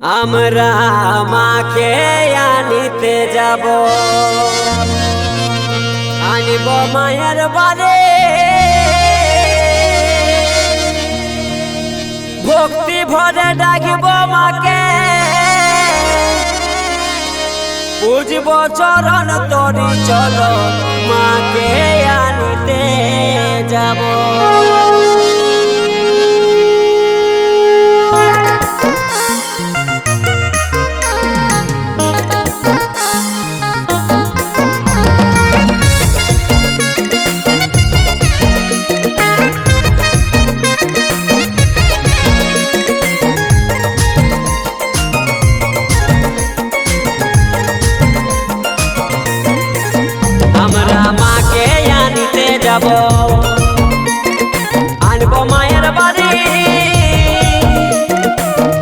আমরা মাকে আনিতে যাব, আনিব মায়ের বাড়ি। ভক্তি ভরে ডাকিব মাকে, বুঝব চরণ তরি। চলো মাকে আনিতে যাব। যাব আনব মায়ের বাড়ি,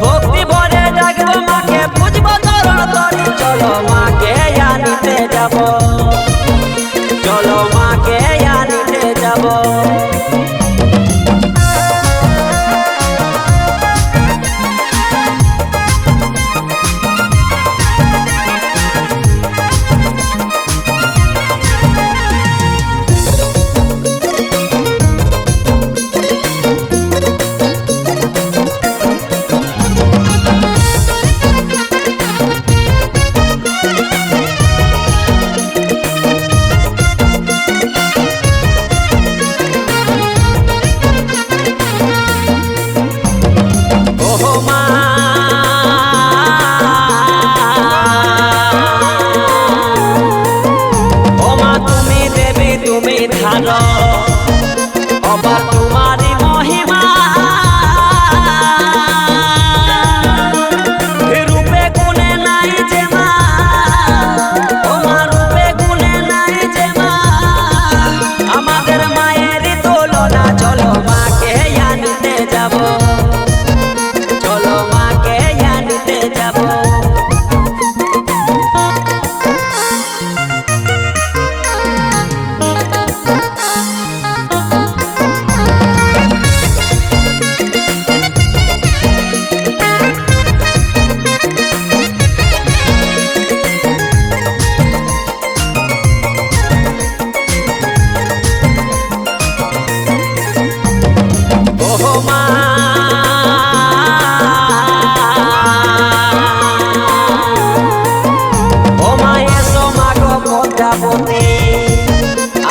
ভক্তি ভরে ডাকব মাকে, বুঝব চরণ তরি। চলো মাকে আনিতে যাব, চলো মাকে আনিতে যাব। অবা তোমারি মহিমা, রূপে গুণে নাই যে মা, তোমার রূপে গুণে নাই যে মা, আমাদের মায়ের তুলনা। চলো মাকে আনিতে যাব, চলো মাকে আনিতে যাব।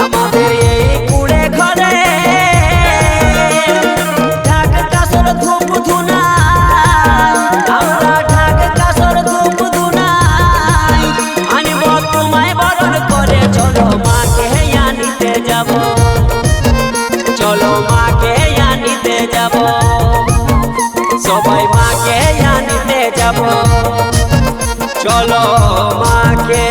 আমাদের এই কুড়ে ঘরে ঢাক কাসর ধূপ ধুনা, আমরা ঢাক কাসর ধূপ ধুনাই আনিব তোমায় বরণ করে। চলো মাকে আনিতে যাব, চলো মাকে আনিতে যাব, সবাই মাকে আনিতে যাব। চলো মাকে